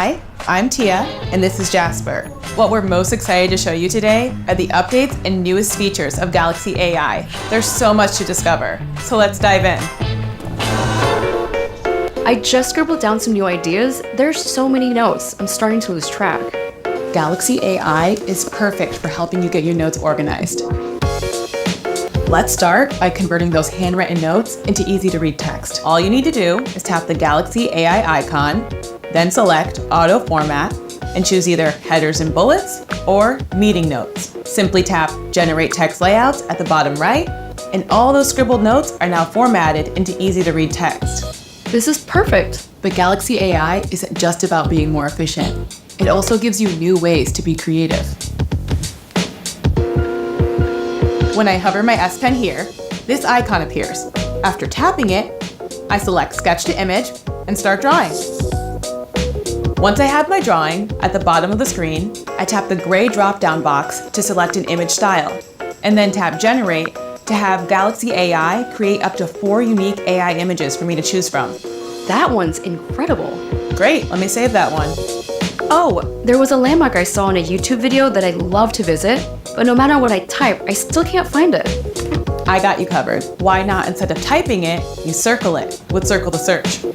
Hi, I'm Tia, and this is Jasper. What we're most excited to show you today are the updates and newest features of Galaxy AI. There's so much to discover, so let's dive in. I just scribbled down some new ideas. There's so many notes, I'm starting to lose track. Galaxy AI is perfect for helping you get your notes organized. Let's start by converting those handwritten notes into easy-to-read text. All you need to do is tap the Galaxy AI icon, then select Auto Format, and choose either headers and bullets or meeting notes. Simply tap Generate Text Layouts at the bottom right, and all those scribbled notes are now formatted into easy-to-read text. This is perfect. But Galaxy AI isn't just about being more efficient. It also gives you new ways to be creative. When I hover my S Pen here, this icon appears. After tapping it, I select Sketch to Image and start drawing. Once I have my drawing, at the bottom of the screen, I tap the gray drop-down box to select an image style, and then tap Generate to have Galaxy AI create up to 4 unique AI images for me to choose from. That one's incredible. Great, let me save that one. Oh, there was a landmark I saw in a YouTube video that I'd love to visit, but no matter what I type, I still can't find it. I got you covered. Why not, instead of typing it, you circle it with Circle to Search.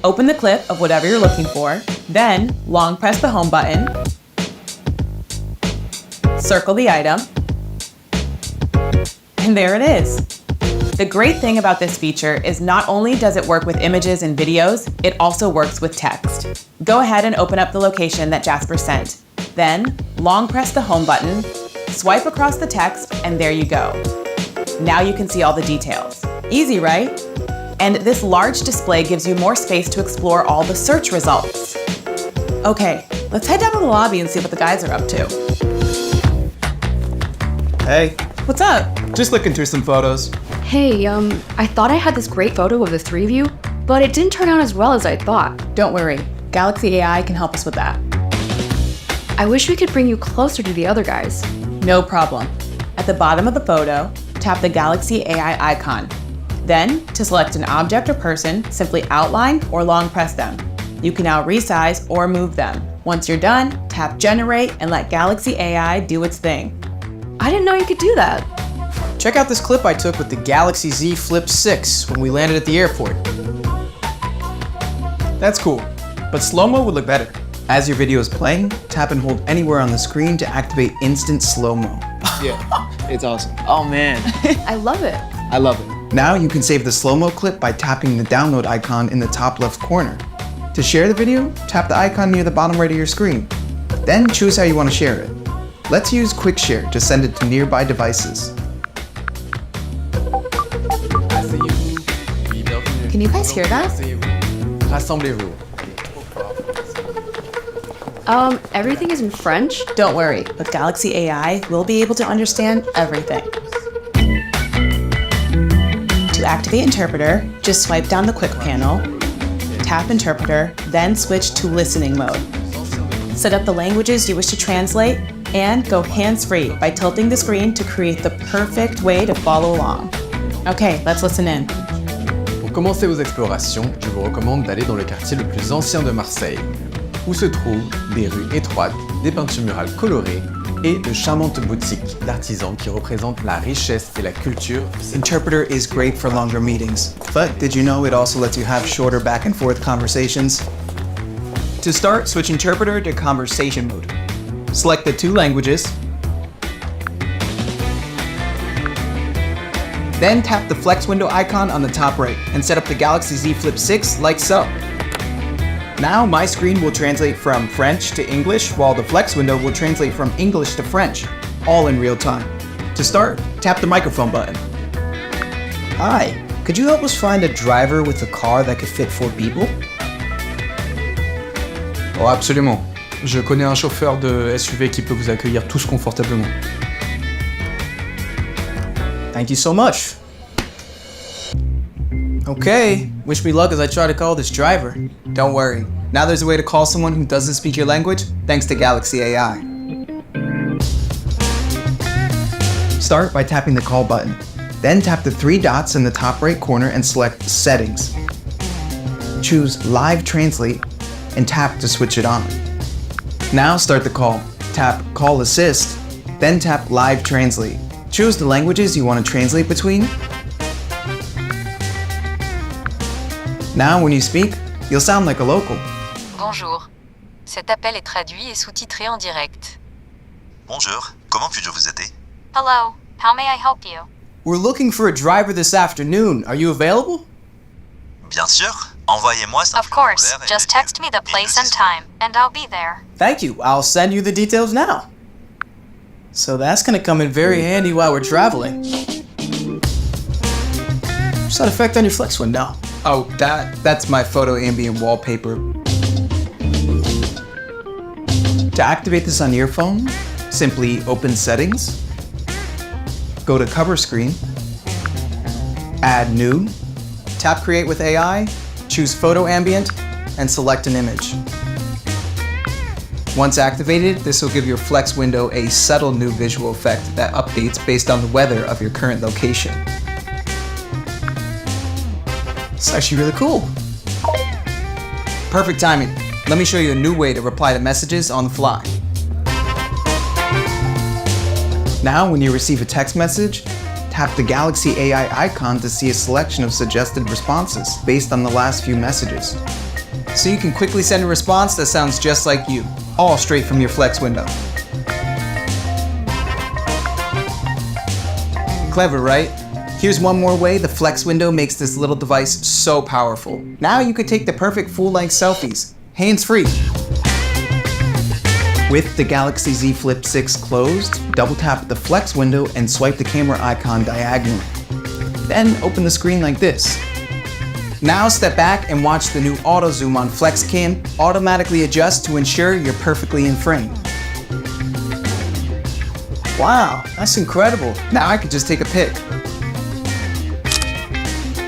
Open the clip of whatever you're looking for, then long press the home button, circle the item, and there it is. The great thing about this feature is not only does it work with images and videos, it also works with text. Go ahead and open up the location that Jasper sent. Then, long press the home button, swipe across the text, and there you go. Now you can see all the details. Easy, right? And this large display gives you more space to explore all the search results. Okay, let's head down to the lobby and see what the guys are up to. Hey, What's up? just looking through some photos. Hey, I thought I had this great photo of the 3 of you, but it didn't turn out as well as I thought. Don't worry, Galaxy AI can help us with that. I wish we could bring you closer to the other guys. No problem. At the bottom of the photo, tap the Galaxy AI icon. Then, to select an object or person, simply outline or long press them. You can now resize or move them. Once you're done, tap Generate and let Galaxy AI do its thing. I didn't know you could do that. Check out this clip I took with the Galaxy Z Flip6 when we landed at the airport. That's cool, but slow-mo would look better. As your video is playing, tap and hold anywhere on the screen to activate instant slow-mo. Yeah, it's awesome. Oh man. I love it. I love it. Now you can save the slow-mo clip by tapping the download icon in the top left corner. To share the video, tap the icon near the bottom right of your screen. Then choose how you want to share it. Let's use Quick Share to send it to nearby devices. Can you guys hear that? Rassemblez-vous. Everything is in French? Don't worry, with Galaxy AI, we'll be able to understand everything. To activate Interpreter, just swipe down the quick panel, tap Interpreter, then switch to listening mode. Set up the languages you wish to translate, and go hands-free by tilting the screen to create the perfect way to follow along. Okay, let's listen in. Pour commencer vos explorations, je vous recommande d'aller dans le quartier le plus ancien de Marseille, où se trouvent des rues étroites, des peintures murales colorées et de charmantes boutiques d'artisans qui représentent la richesse et la culture. Interpreter is great for longer meetings, but did you know it also lets you have shorter back and forth conversations? To start, switch Interpreter to conversation mode. Select the 2 languages, then tap the flex window icon on the top right and set up the Galaxy Z Flip6 like so. Now my screen will translate from French to English, while the flex window will translate from English to French, all in real time. To start, tap the microphone button. Hi, could you help us find a driver with a car that could fit 4 people? Oh absolument. Je connais un chauffeur de SUV qui peut vous accueillir tous confortablement. Thank you so much. Okay, wish me luck as I try to call this driver. Don't worry, now there's a way to call someone who doesn't speak your language thanks to Galaxy AI. Start by tapping the call button. Then tap the 3 dots in the top right corner and select Settings. Choose Live Translate and tap to switch it on. Now start the call. Tap Call Assist, then tap Live Translate. Choose the languages you want to translate between. Now when you speak, you'll sound like a local. Bonjour. Cet appel est traduit et sous-titré en direct. Bonjour, comment puis-je vous aider? Hello, how may I help you? We're looking for a driver this afternoon. Are you available? Bien sûr, envoyez-moi ça. Of course, just text me the place and time, and I'll be there. Thank you. I'll send you the details now. So that's gonna come in very handy while we're traveling. What's that effect on your Flex window? Oh, that's my photo ambient wallpaper. To activate this on your phone, simply open Settings, go to Cover Screen, add New, tap Create with AI, choose Photo Ambient, and select an image. Once activated, this will give your Flex window a subtle new visual effect that updates based on the weather of your current location. It's actually really cool. Perfect timing. Let me show you a new way to reply to messages on the fly. Now, when you receive a text message, tap the Galaxy AI icon to see a selection of suggested responses based on the last few messages. So you can quickly send a response that sounds just like you, all straight from your Flex window. Clever, right? Here's one more way the Flex window makes this little device so powerful. Now you can take the perfect full-length selfies, hands-free. With the Galaxy Z Flip6 closed, double tap the Flex window and swipe the camera icon diagonally. Then open the screen like this. Now step back and watch the new auto zoom on FlexCam automatically adjust to ensure you're perfectly in frame. Wow, that's incredible. Now I can just take a pic.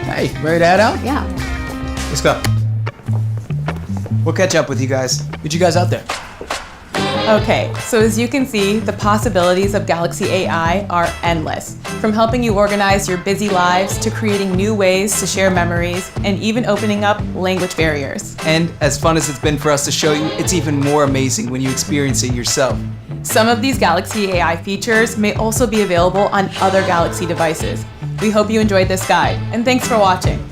Hey, ready to head out? Yeah. Let's go. We'll catch up with you guys. Meet you guys out there. Okay, so as you can see, the possibilities of Galaxy AI are endless. From helping you organize your busy lives to creating new ways to share memories and even opening up language barriers. And as fun as it's been for us to show you, it's even more amazing when you experience it yourself. Some of these Galaxy AI features may also be available on other Galaxy devices. We hope you enjoyed this guide, and thanks for watching.